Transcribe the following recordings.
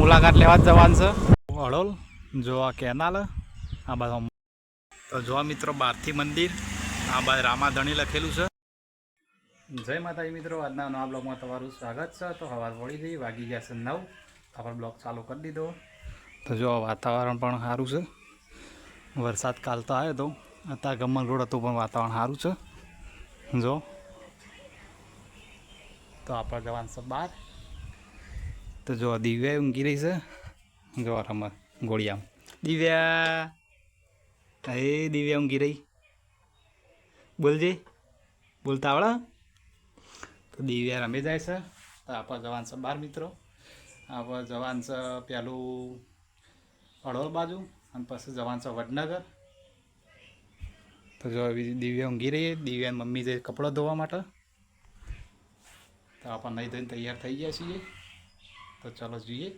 મુલાકાત લેવા જ જવાનું છે હળોલ. જો આ કેનાલ આ બાજુ તો જો મિત્રો બહારથી મંદિર આ બાજુ રામાધણી લખેલું છે. જય માતાજી મિત્રો, આજના નવા બ્લોગમાં તમારું સ્વાગત છે. તો સવાર પડી ગઈ, વાગી ગયા છે 9. આપણે બ્લોગ ચાલુ કરી દીધો. તો જો વાતાવરણ પણ સારું છે. વરસાદ કાલ તો આવ્યો હતો, અત્યારે ગમન રોડ હતું પણ વાતાવરણ સારું છે. જો તો આપણે જવાનું છે બહાર. તો જો દિવ્યા ઊંઘી રહી છે. જો રમત ગોળિયામાં દિવ્યા, એ દિવ્યા ઊંઘી રહી. બોલજે, બોલતા આવડે? તો દિવ્યા રમી જાય છે. તો આપણે જવાનું છે બહાર મિત્રો. આપણે જવાનું છે પેલું હળોલ બાજુ અને પછી જવાનું છે વડનગર. તો જો દિવ્યા ઊંઘી રહી. દિવ્યાની મમ્મી જે કપડાં ધોવા માટે. તો આપણે નહીં ધોઈને તૈયાર થઈ ગયા છીએ. તો ચાલો જોઈએ.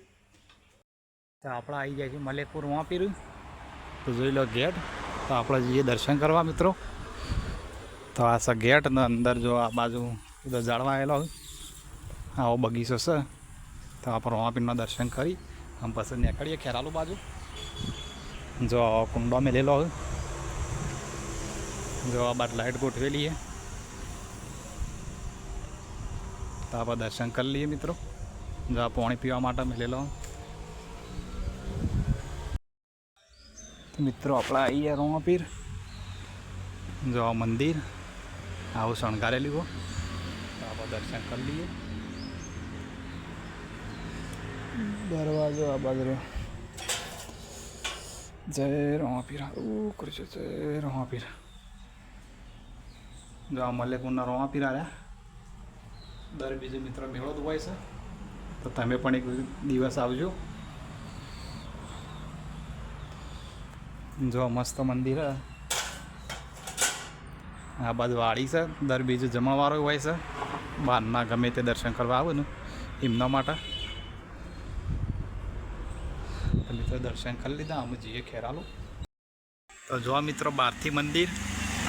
તો આપણે આવી જાય છે મલેકપુર વાપીર. તો જોઈ લો ગેટ. તો આપણે જઈએ દર્શન કરવા મિત્રો. તો આ છે ગેટ ને અંદર જો આ બાજુ બધો જાળવા આવેલો હોય આવો બગીચો છે. તો આપણે વાપીરના દર્શન કરી આમ પછી નીકળીએ ખેરાલુ બાજુ. જો કુંડો મેલેલો હોય. જો આ બાદ લાઇટ ગોઠવેલી છે. તો આપણે દર્શન કરી લઈએ મિત્રો. જો આ પાણી પીવા માટે મેલેલો. તો મિત્રો આપણે આવી ગયા રોમાપીર. જો આ મંદિર આવું શણગારેલું હોય. તો આપણે દર્શન કરી લઈએ. દરવાજો આ બાજુ. જય રોમાપીર, સારું કરજો. જય રોમાપીર. જો આ મલેકુરના રોમાપીર આવ્યા. દર બીજો મિત્રો મેળો જ હોય છે. તો તમે પણ એક દિવસ આવજો. જો મસ્ત મંદિર હે. આ બાજુ વાડી છે. દર બીજું જમણવાળો હોય છે. બહારના ગમે તે દર્શન કરવા આવે ને એમના માટે. તો મિત્રો દર્શન કરી લીધા. અમે જઈએ ખેરાલુ. તો જો મિત્રો બહારથી મંદિર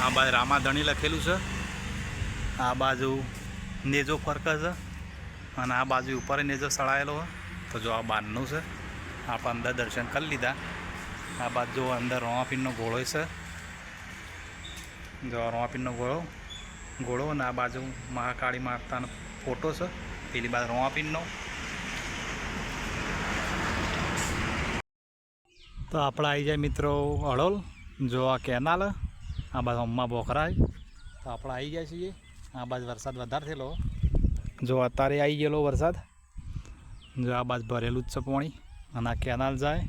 આ બાજુ રામાધણી લખેલું છે. આ બાજુ નેજો ફરક છે અને આ બાજુ ઉપર નેજો સળાયેલો હોય. તો જો આ બહારનું છે. આપણે અંદર દર્શન કરી લીધા. આ બાજુ અંદર રોમાપીરનો ઘોડો છે. જો રોમાપીરનો ઘોડો અને આ બાજુ મહાકાળી માતાનો ફોટો છે. પેલી બાજુ રોમાપીરનો. તો આપણે આવી જાય મિત્રો હળોલ. જો આ કેનાલ આ બાજુ અમ્મા બોખરા. તો આપણે આવી ગયા છીએ. આ બાજુ વરસાદ વધારે થયેલો. જો અત્યારે આવી ગયેલો વરસાદ. જો આ બાજુ ભરેલું જ છે પાણી. અને આ કેનાલ જાય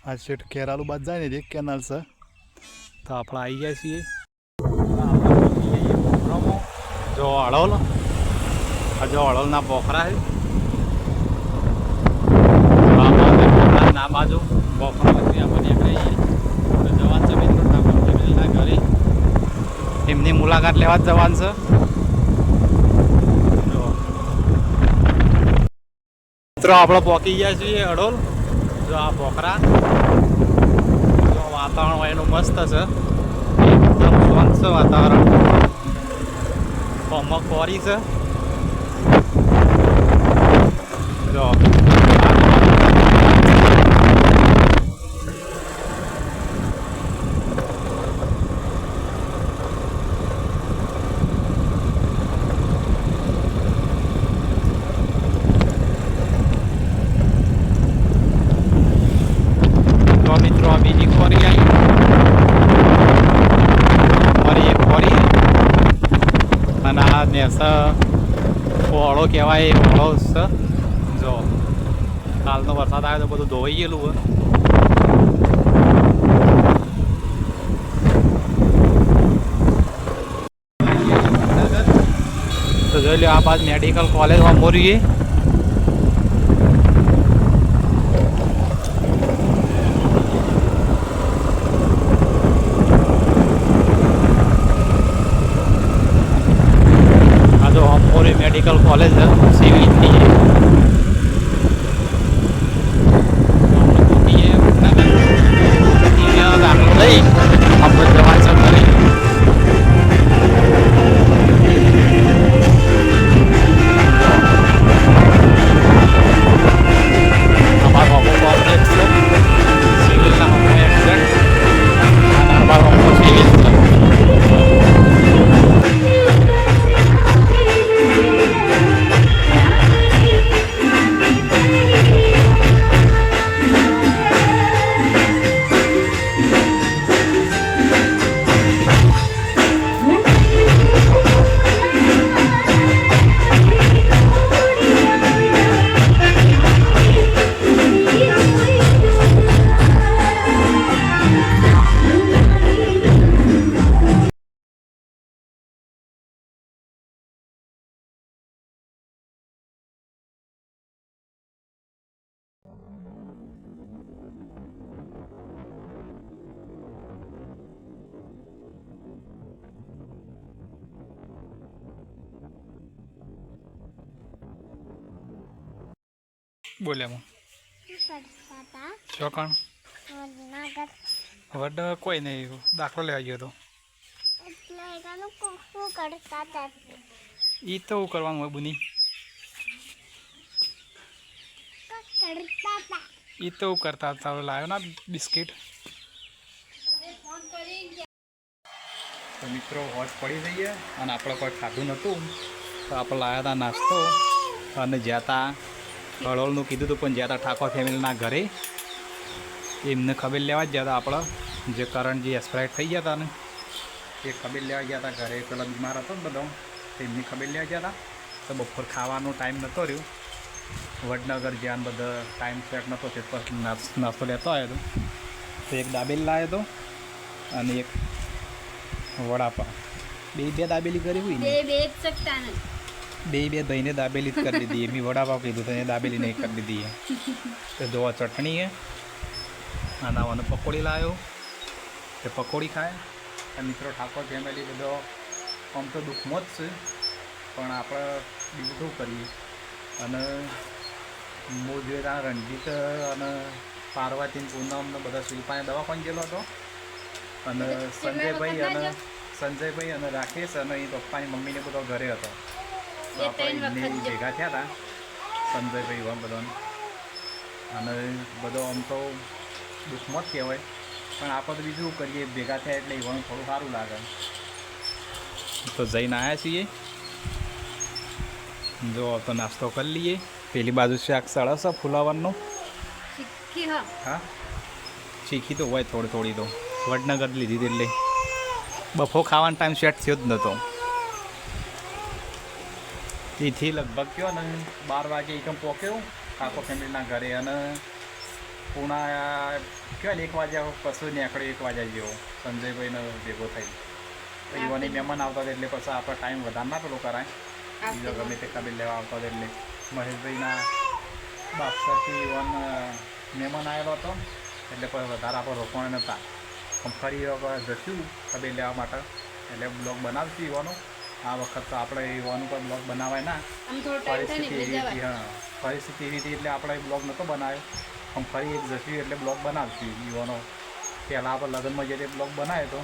આ શેઠ ખેરાલુ બાદ જાય ને એક કેનાલ છે. તો આપણે આવી ગયા છીએ. જો હળોલ, જો હળોલના બોખરા છે. આ બાજુ બોખરા પછી આપણે નીકળીએ. તો જવાન છે મિત્રો ઠાકોરના ઘરે. એમની મુલાકાત લેવા જ જવાનું છે. મિત્રો આપણે પહોંચી ગયા છીએ હળોલ. જો આ બોખરા. જો વાતાવરણ હોય એનું મસ્ત છે. એકદમ શાંત છે વાતાવરણ. પમક કોરી છે. જો મિત્રો આ બીજી ખોરી આવી. ફરી એક ખોરી અને આ નેસા ઓળો કહેવાય એ ઓળો છે. જો કાલનો વરસાદ આવ્યો તો બધું ધોવાઈ ગયેલું હોય. તો જોઈ લો આ બાજુ મેડિકલ કોલેજમાં મોરીએ. મેડિકલ કોલેજ છે સિવિલની. દાખલો લઈ આપણે જવાનું છે ઘરે. આ બોલે હું ચોકણ વડ કોઈ નહીં દાખલો લેવા ગયો હતો એ તો શું કરવાનું હોય બુની એ તો કરતા હતા લાવ્યો ના બિસ્કિટ તો મિત્રો હોજ પડી જઈએ અને આપણે કોઈ ખાધું નહોતું તો આપણે લાવ્યા હતા નાસ્તો અને જ્યાં તા હળોળનું કીધું હતું પણ જ્યાં તા ઠાકોર ફેમિલીના ઘરે એમને ખબર લેવા જ ગયા હતા આપણે જે કરણજી એક્સપાયર થઈ ગયા હતા ને એ ખબર લેવા ગયા હતા ઘરે પેલા બીમાર હતો ને બધો એમની ખબર લેવા ગયા હતા તો બપોર ખાવાનો ટાઈમ નહોતો રહ્યો વડનગર જ્યાં બધા ટાઈમ સેટ નહોતો તે પર નાસ્તો લેતો આવ્યો હતો તો એક દાબેલી લાવ્યો હતો અને એક વડાપાવ બે દાબેલી કરી હોય ને બે દહીંને દાબેલી જ કરી દીધી એમની વડાપાવ કીધું તો એને દાબેલી નહીં કરી દીધી તો જો ચટણી હે અને આવાનો પકોડી લાવ્યો તે પકોડી ખાય અને મિત્રો ઠાકોર ફેમિલી બધો આમ તો દુઃખમાં જ છે પણ આપણે બીજું શું કરીએ અને હું જોઈએ ત્યાં રણજીત અને પાર્વતી પૂનમને બધા શિલ્પાને દવાખાને ગયેલો હતો અને સંજયભાઈ અને રાકેશ અને એ પપ્પાની મમ્મીને બધો ઘરે હતો તો આપણે ભેગા થયા હતા સંજયભાઈ બધાને અને બધો આમ તો દુઃખમાં જ કહેવાય પણ આપણે તો બીજું કરીએ ભેગા થયા એટલે એવાનું થોડું સારું લાગે તો જઈને આવ્યા છીએ જો તો નાસ્તો કરી લઈએ પેલી બાજુ શાક સરસ ફુલાવરનું હા ચીખી તો હોય થોડી થોડી તો વડનગર લીધી એટલે બફો ખાવાનો ટાઈમ સેટ થયો જ નહોતો એથી લગભગ કયો ને 12 વાગે એકમ પહોંચ્યો ઠાકોર ફેમિલીના ઘરે અને પૂણા કહેવાય 1 વાગ્યા પછી નીકળ્યો 1 વાગ્યા જેવો સંજયભાઈનો ભેગો થઈ ઈવાની મહેમાન આવતા હતા એટલે પછી આપણે ટાઈમ વધારે ના પેલો કરાય બીજો ગમે તે ખબર લેવા આવતા હતા એટલે મહેશભાઈના બાપસાથી ઈવન મહેમાન આવેલો હતો એટલે પછી વધારે આપણે રોકવાના નહોતા પણ ફરી જશું ખબર લેવા માટે એટલે બ્લોગ બનાવશું ઈવાનો આ વખત તો આપણે ઈવાનું કોઈ બ્લોગ બનાવાય ના પરિસ્થિતિ એવી હતી હા પરિસ્થિતિ એવી હતી એટલે આપણે બ્લોગ નહોતો બનાવ્યો પણ ફરી એક જશું એટલે બ્લોગ બનાવશું ઈવાનો પહેલાં આપણે લગ્નમાં જે બ્લોગ બનાવ્યો હતો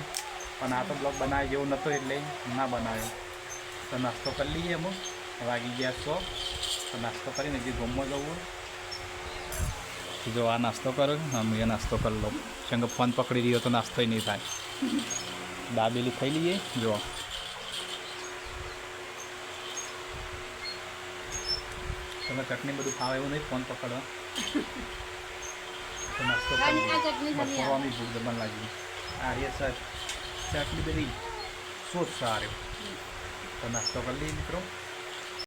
પણ આ તો બ્લોગ બનાવ્યો જેવો નહોતો એટલે ના બનાવ્યો તો નાસ્તો કરી લઈએ અમુક વાગી ગયા 100 તો નાસ્તો કરીને જે ગમવા જવું જો આ નાસ્તો કરો હું એ નાસ્તો કરી લઉં કેમ કે ફોન પકડી રહ્યો તો નાસ્તો નહીં થાય દાબેલી ખાઈ લઈએ જો તમે ચટણી બધું ખાવા એવું નહીં ફોન પકડવા તો નાસ્તો બપોરની ભૂખ દમણ લાગી આ એ સર ચટણી બધી શું સારું તો નાસ્તો કરી લઈએ મિત્રો